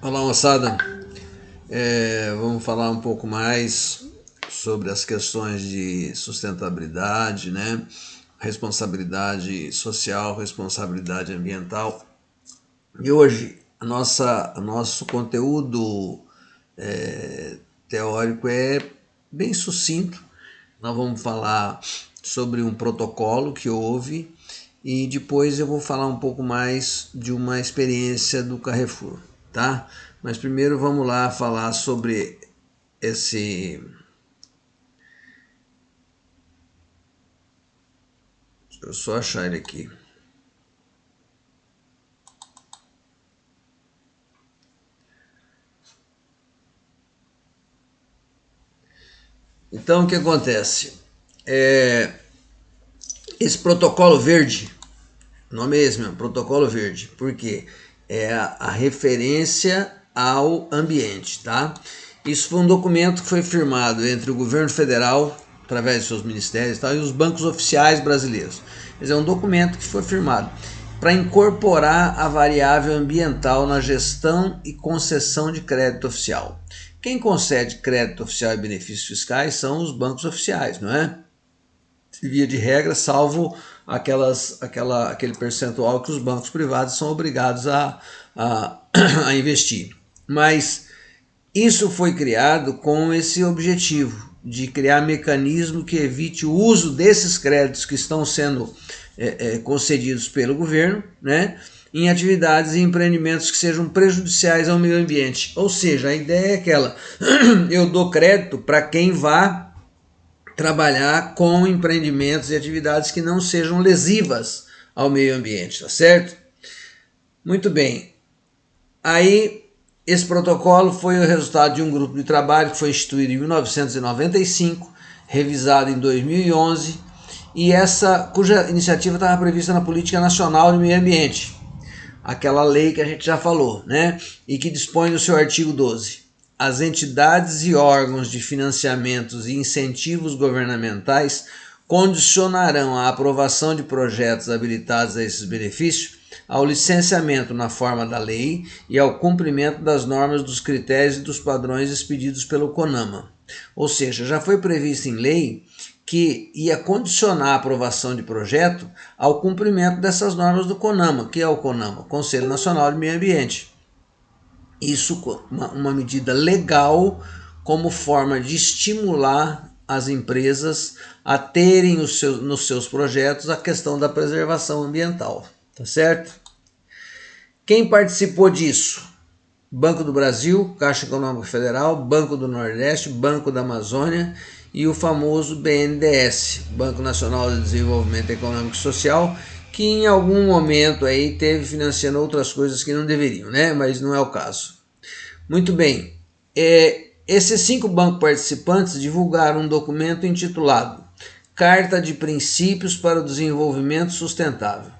Olá, moçada. Vamos falar um pouco mais sobre as questões de sustentabilidade, né? Responsabilidade social, responsabilidade ambiental. E hoje o nosso conteúdo teórico é bem sucinto. Nós vamos falar sobre um protocolo que houve e depois eu vou falar um pouco mais de uma experiência do Carrefour, tá? Mas primeiro vamos lá falar sobre esse. Deixa eu só achar ele aqui. Então o que acontece? Esse protocolo verde, o nome é esse mesmo, protocolo verde, porque é a referência ao ambiente, tá? Isso foi um documento que foi firmado entre o governo federal, através de seus ministérios e tal, e os bancos oficiais brasileiros. Quer dizer, é um documento que foi firmado para incorporar a variável ambiental na gestão e concessão de crédito oficial. Quem concede crédito oficial e benefícios fiscais são os bancos oficiais, não é? Via de regra, salvo aquele percentual que os bancos privados são obrigados a investir. Mas isso foi criado com esse objetivo de criar mecanismo que evite o uso desses créditos que estão sendo concedidos pelo governo, né, em atividades e empreendimentos que sejam prejudiciais ao meio ambiente. Ou seja, a ideia é aquela: eu dou crédito para quem vá trabalhar com empreendimentos e atividades que não sejam lesivas ao meio ambiente, tá certo? Muito bem. Aí, esse protocolo foi o resultado de um grupo de trabalho que foi instituído em 1995, revisado em 2011, e cuja iniciativa estava prevista na Política Nacional de Meio Ambiente, aquela lei que a gente já falou, né? E que dispõe no seu artigo 12. As entidades e órgãos de financiamentos e incentivos governamentais condicionarão a aprovação de projetos habilitados a esses benefícios ao licenciamento na forma da lei e ao cumprimento das normas, dos critérios e dos padrões expedidos pelo CONAMA. Ou seja, já foi previsto em lei que ia condicionar a aprovação de projeto ao cumprimento dessas normas do CONAMA, que é o CONAMA, Conselho Nacional de Meio Ambiente. Isso uma medida legal como forma de estimular as empresas a terem nos seus projetos a questão da preservação ambiental, tá certo? Quem participou disso? Banco do Brasil, Caixa Econômica Federal, Banco do Nordeste, Banco da Amazônia e o famoso BNDES, Banco Nacional de Desenvolvimento Econômico e Social, que em algum momento aí teve financiando outras coisas que não deveriam, né? Mas não é o caso. Muito bem. Esses 5 bancos participantes divulgaram um documento intitulado Carta de Princípios para o Desenvolvimento Sustentável,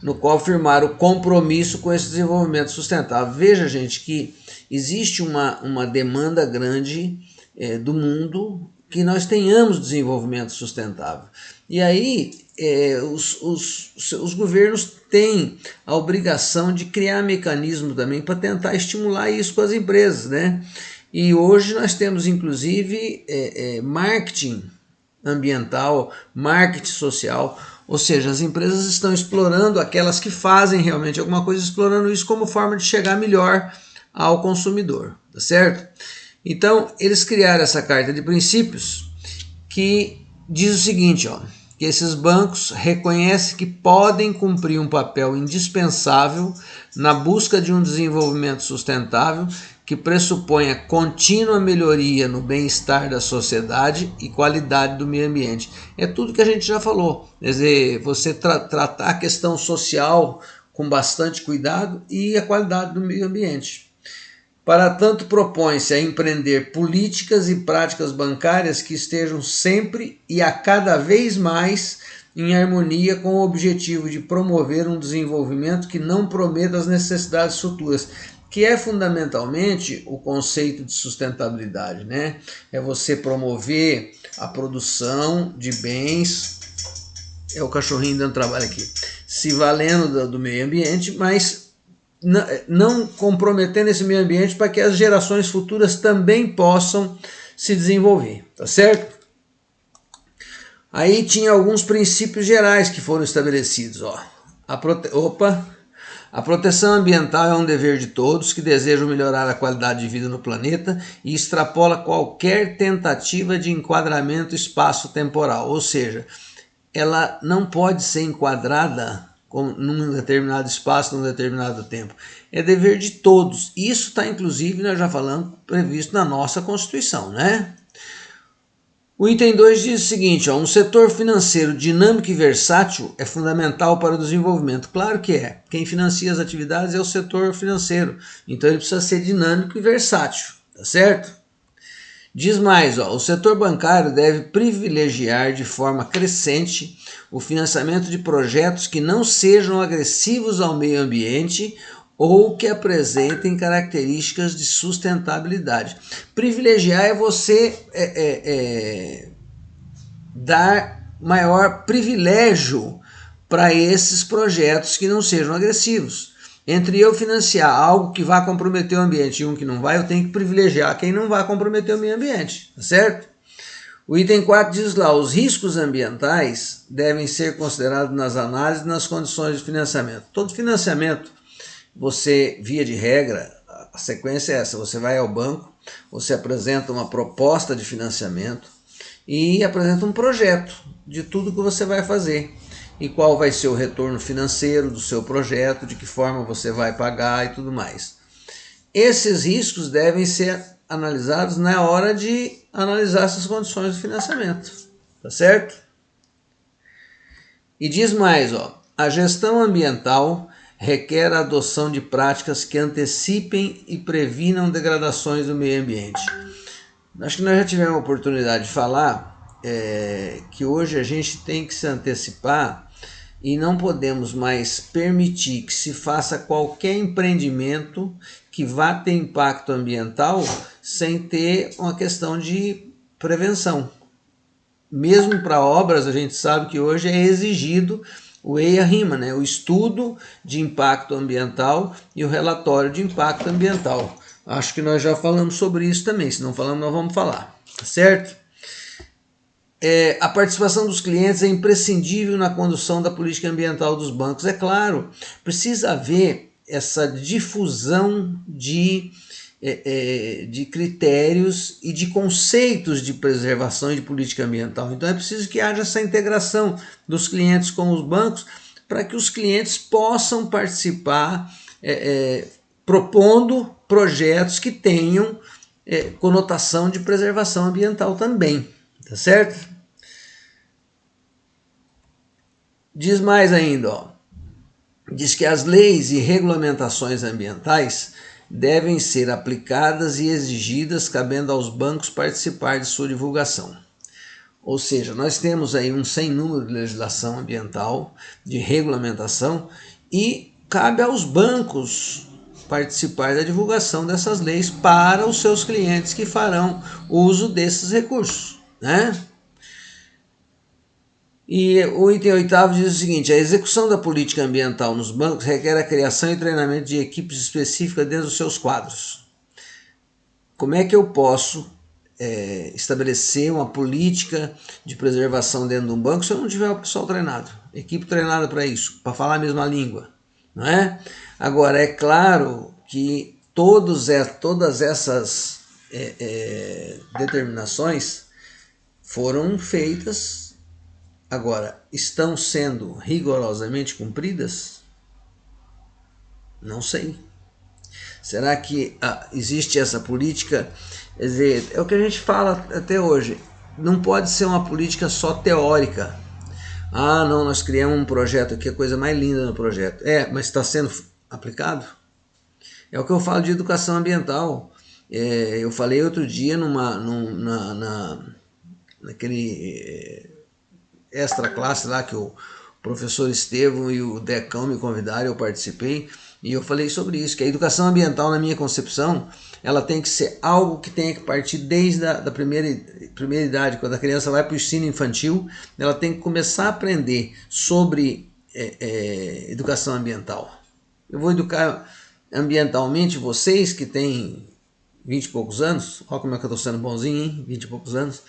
no qual firmaram o compromisso com esse desenvolvimento sustentável. Veja, gente, que existe uma demanda grande do mundo que nós tenhamos desenvolvimento sustentável. E aí os governos têm a obrigação de criar mecanismo também para tentar estimular isso com as empresas, né? E hoje nós temos inclusive marketing ambiental, marketing social, ou seja, as empresas estão explorando, aquelas que fazem realmente alguma coisa, explorando isso como forma de chegar melhor ao consumidor, tá certo? Então, eles criaram essa carta de princípios que diz o seguinte, ó, que esses bancos reconhecem que podem cumprir um papel indispensável na busca de um desenvolvimento sustentável que pressupõe a contínua melhoria no bem-estar da sociedade e qualidade do meio ambiente. É tudo que a gente já falou. Quer dizer, você tratar a questão social com bastante cuidado e a qualidade do meio ambiente. Para tanto, propõe-se a empreender políticas e práticas bancárias que estejam sempre e a cada vez mais em harmonia com o objetivo de promover um desenvolvimento que não prometa as necessidades futuras, que é fundamentalmente o conceito de sustentabilidade, né? É você promover a produção de bens, é o cachorrinho dando trabalho aqui, se valendo do meio ambiente, mas não comprometendo esse meio ambiente para que as gerações futuras também possam se desenvolver, tá certo? Aí tinha alguns princípios gerais que foram estabelecidos, ó. A proteção ambiental é um dever de todos que desejam melhorar a qualidade de vida no planeta e extrapola qualquer tentativa de enquadramento espaço-temporal, ou seja, ela não pode ser enquadrada num determinado espaço, num determinado tempo. É dever de todos. Isso está, inclusive, nós já falamos, previsto na nossa Constituição, né? O item 2 diz o seguinte, ó, um setor financeiro dinâmico e versátil é fundamental para o desenvolvimento. Claro que é. Quem financia as atividades é o setor financeiro. Então ele precisa ser dinâmico e versátil, tá certo? Diz mais, ó, o setor bancário deve privilegiar de forma crescente o financiamento de projetos que não sejam agressivos ao meio ambiente ou que apresentem características de sustentabilidade. Privilegiar é você dar maior privilégio para esses projetos que não sejam agressivos. Entre eu financiar algo que vai comprometer o ambiente e um que não vai, eu tenho que privilegiar quem não vai comprometer o meio ambiente, tá certo? O item 4 diz lá, os riscos ambientais devem ser considerados nas análises e nas condições de financiamento. Todo financiamento, você, via de regra, a sequência é essa, você vai ao banco, você apresenta uma proposta de financiamento e apresenta um projeto de tudo que você vai fazer. E qual vai ser o retorno financeiro do seu projeto, de que forma você vai pagar e tudo mais. Esses riscos devem ser analisados na hora de analisar essas condições de financiamento, tá certo? E diz mais, ó, a gestão ambiental requer a adoção de práticas que antecipem e previnam degradações do meio ambiente. Acho que nós já tivemos a oportunidade de falar que hoje a gente tem que se antecipar e não podemos mais permitir que se faça qualquer empreendimento que vá ter impacto ambiental sem ter uma questão de prevenção. Mesmo para obras, a gente sabe que hoje é exigido o EIA-RIMA, né? O estudo de impacto ambiental e o relatório de impacto ambiental. Acho que nós já falamos sobre isso também, se não falamos nós vamos falar, certo? A participação dos clientes é imprescindível na condução da política ambiental dos bancos. É claro, precisa haver essa difusão de critérios e de conceitos de preservação e de política ambiental. Então é preciso que haja essa integração dos clientes com os bancos para que os clientes possam participar propondo projetos que tenham conotação de preservação ambiental também. Tá certo? Diz mais ainda, ó. Diz que as leis e regulamentações ambientais devem ser aplicadas e exigidas, cabendo aos bancos participar de sua divulgação. Ou seja, nós temos aí um sem número de legislação ambiental, de regulamentação, e cabe aos bancos participar da divulgação dessas leis para os seus clientes que farão uso desses recursos, né? E o item 8º diz o seguinte, a execução da política ambiental nos bancos requer a criação e treinamento de equipes específicas dentro dos seus quadros. Como é que eu posso estabelecer uma política de preservação dentro de um banco se eu não tiver o pessoal treinado? Equipe treinada para isso, para falar a mesma língua, não é? Agora, é claro que todas essas determinações foram feitas. Agora, estão sendo rigorosamente cumpridas? Não sei. Será que existe essa política? Quer dizer, é o que a gente fala até hoje. Não pode ser uma política só teórica. Ah, não, nós criamos um projeto aqui, a coisa mais linda no projeto. Mas está sendo aplicado? É o que eu falo de educação ambiental. Eu falei outro dia naquele extra classe lá que o professor Estevão e o Decão me convidaram, eu participei e eu falei sobre isso, que a educação ambiental, na minha concepção, ela tem que ser algo que tenha que partir desde a primeira idade, quando a criança vai para o ensino infantil, ela tem que começar a aprender sobre educação ambiental. Eu vou educar ambientalmente, vocês que têm 20 e poucos anos, olha como é que eu estou sendo bonzinho, hein? 20 e poucos anos,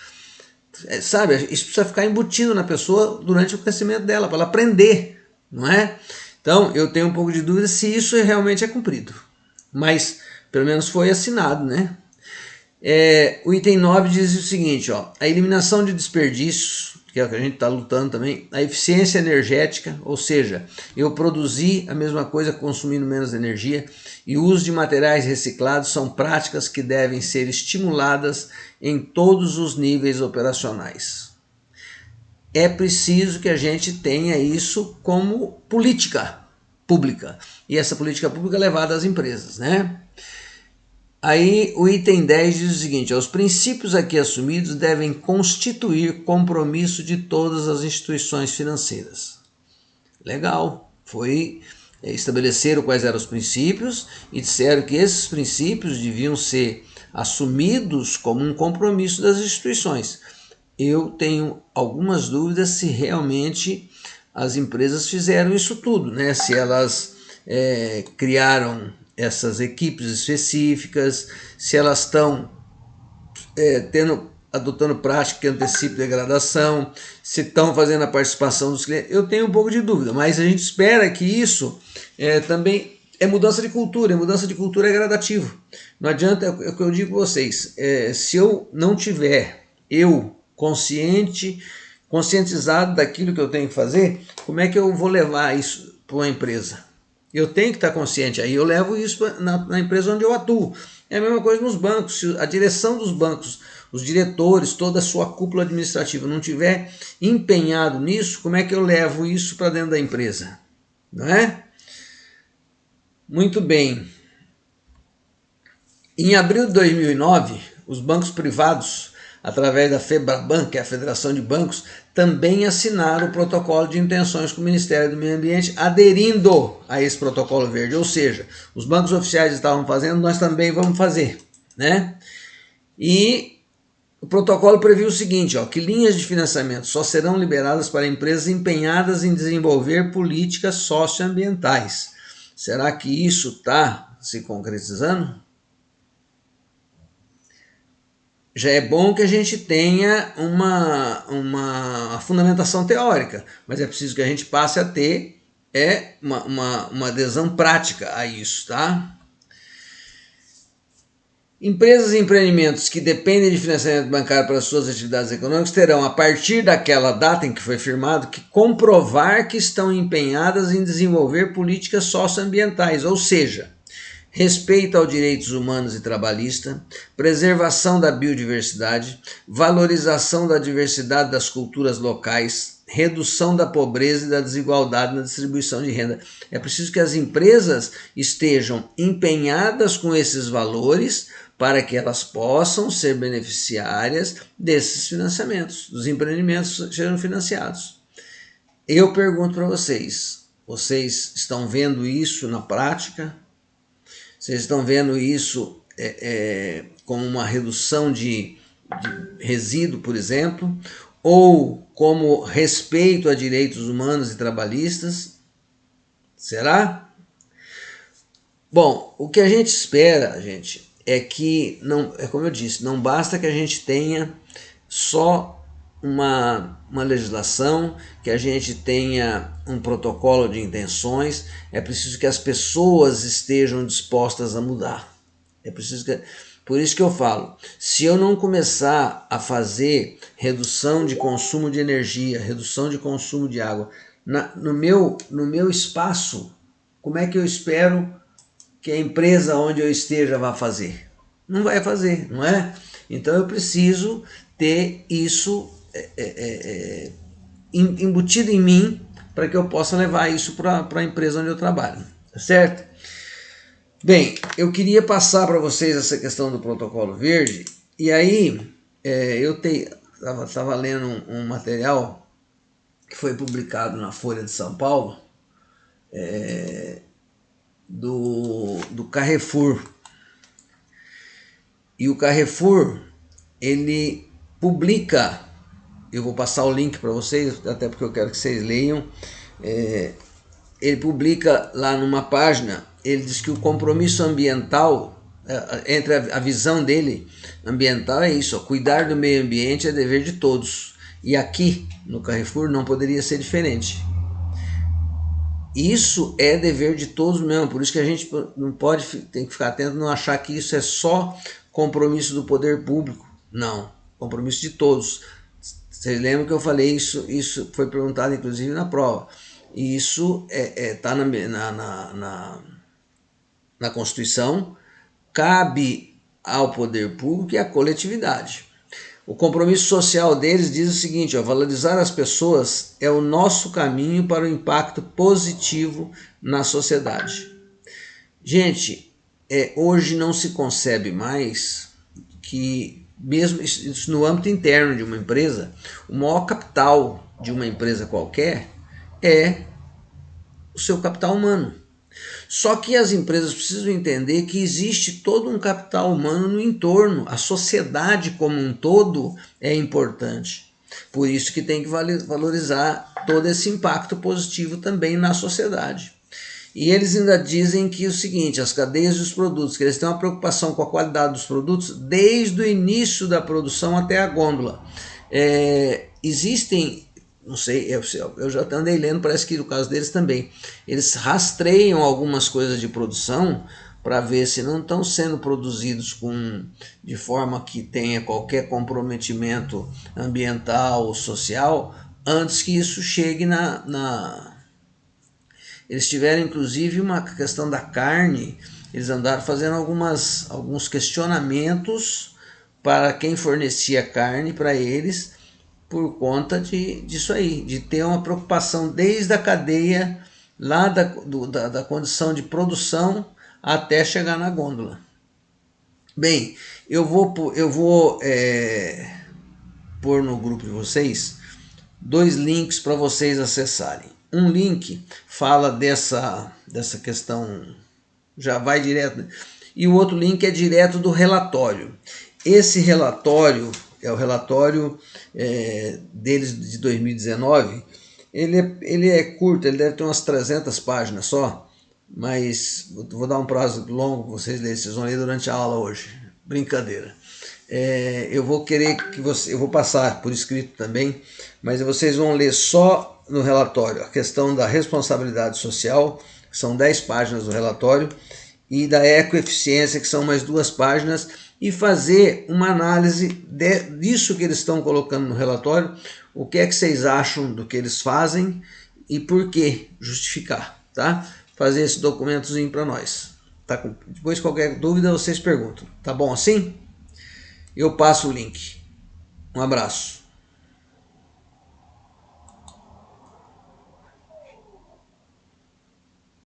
sabe, isso precisa ficar embutido na pessoa durante o crescimento dela, para ela aprender, não é? Então, eu tenho um pouco de dúvida se isso realmente é cumprido, mas pelo menos foi assinado, né? O item 9 diz o seguinte, ó, a eliminação de desperdícios, que é o que a gente está lutando também, a eficiência energética, ou seja, eu produzir a mesma coisa consumindo menos energia, e o uso de materiais reciclados são práticas que devem ser estimuladas em todos os níveis operacionais. É preciso que a gente tenha isso como política pública, e essa política pública é levada às empresas, né? Aí o item 10 diz o seguinte, os princípios aqui assumidos devem constituir compromisso de todas as instituições financeiras. Legal, estabeleceram quais eram os princípios e disseram que esses princípios deviam ser assumidos como um compromisso das instituições. Eu tenho algumas dúvidas se realmente as empresas fizeram isso tudo, né? Se elas criaram essas equipes específicas, se elas estão adotando prática que antecipe degradação, se estão fazendo a participação dos clientes. Eu tenho um pouco de dúvida, mas a gente espera que isso também é mudança de cultura, e mudança de cultura é gradativo. Não adianta, é o que eu digo para vocês, se eu não tiver, conscientizado daquilo que eu tenho que fazer, como é que eu vou levar isso para uma empresa? Eu tenho que estar consciente, aí eu levo isso na empresa onde eu atuo. É a mesma coisa nos bancos, se a direção dos bancos, os diretores, toda a sua cúpula administrativa não tiver empenhado nisso, como é que eu levo isso para dentro da empresa? Não é? Muito bem. Em abril de 2009, os bancos privados, através da FEBRABAN, que é a Federação de Bancos, também assinaram o protocolo de intenções com o Ministério do Meio Ambiente, aderindo a esse protocolo verde. Ou seja, os bancos oficiais estavam fazendo, nós também vamos fazer, né? E o protocolo previu o seguinte, ó, que linhas de financiamento só serão liberadas para empresas empenhadas em desenvolver políticas socioambientais. Será que isso está se concretizando? Já é bom que a gente tenha uma fundamentação teórica, mas é preciso que a gente passe a ter uma adesão prática a isso, tá? Empresas e empreendimentos que dependem de financiamento bancário para suas atividades econômicas terão, a partir daquela data em que foi firmado, que comprovar que estão empenhadas em desenvolver políticas socioambientais, ou seja, respeito aos direitos humanos e trabalhista, preservação da biodiversidade, valorização da diversidade das culturas locais, redução da pobreza e da desigualdade na distribuição de renda. É preciso que as empresas estejam empenhadas com esses valores para que elas possam ser beneficiárias desses financiamentos, dos empreendimentos que sejam financiados. Eu pergunto para vocês estão vendo isso na prática? Vocês estão vendo isso como uma redução de resíduo, por exemplo, ou como respeito a direitos humanos e trabalhistas? Será? Bom, o que a gente espera, gente, é que, não, como eu disse, não basta que a gente tenha só uma legislação, que a gente tenha um protocolo de intenções, é preciso que as pessoas estejam dispostas a mudar. Por isso que eu falo, se eu não começar a fazer redução de consumo de energia, redução de consumo de água no meu espaço, como é que eu espero que a empresa onde eu esteja vá fazer? Não vai fazer, não é? Então eu preciso ter isso embutido em mim para que eu possa levar isso para a empresa onde eu trabalho, tá certo? Bem, eu queria passar para vocês essa questão do protocolo verde, e aí eu estava lendo um material que foi publicado na Folha de São Paulo, do Carrefour. E o Carrefour, ele publica, eu vou passar o link para vocês, até porque eu quero que vocês leiam, ele publica lá numa página ele diz que o compromisso ambiental, entre a visão dele ambiental é isso, ó, cuidar do meio ambiente é dever de todos. E aqui no Carrefour não poderia ser diferente. Isso é dever de todos mesmo, por isso que a gente não pode, tem que ficar atento, não achar que isso é só compromisso do poder público. Não, compromisso de todos. Vocês lembram que eu falei isso? Isso foi perguntado inclusive na prova. E isso está na Constituição, cabe ao poder público e à coletividade. O compromisso social deles diz o seguinte, ó, valorizar as pessoas é o nosso caminho para o impacto positivo na sociedade. Gente, hoje não se concebe mais que, mesmo isso no âmbito interno de uma empresa, o maior capital de uma empresa qualquer é o seu capital humano. Só que as empresas precisam entender que existe todo um capital humano no entorno, a sociedade como um todo é importante. Por isso que tem que valorizar todo esse impacto positivo também na sociedade. E eles ainda dizem que o seguinte, as cadeias dos produtos, que eles têm uma preocupação com a qualidade dos produtos desde o início da produção até a gôndola. Existem, não sei, eu já andei lendo, parece que no caso deles também, eles rastreiam algumas coisas de produção para ver se não estão sendo produzidos de forma que tenha qualquer comprometimento ambiental ou social, antes que isso chegue Eles tiveram inclusive uma questão da carne, eles andaram fazendo alguns questionamentos para quem fornecia carne para eles, por conta disso aí, de ter uma preocupação desde a cadeia, lá da condição de produção até chegar na gôndola. Bem, eu vou pôr no grupo de vocês 2 links para vocês acessarem. Um link fala dessa questão, já vai direto, e o outro link é direto do relatório. Esse relatório é o relatório deles de 2019, ele é curto, ele deve ter umas 300 páginas só, mas vou dar um prazo longo para vocês lerem, vocês vão ler durante a aula hoje, brincadeira. Eu vou querer que eu vou passar por escrito também, mas vocês vão ler só no relatório a questão da responsabilidade social, que são 10 páginas do relatório, e da ecoeficiência, que são mais 2 páginas, e fazer uma análise disso que eles estão colocando no relatório, o que é que vocês acham do que eles fazem e por que justificar, tá? Fazer esse documentozinho para nós. Tá? Depois qualquer dúvida vocês perguntam, tá bom assim? Eu passo o link. Um abraço.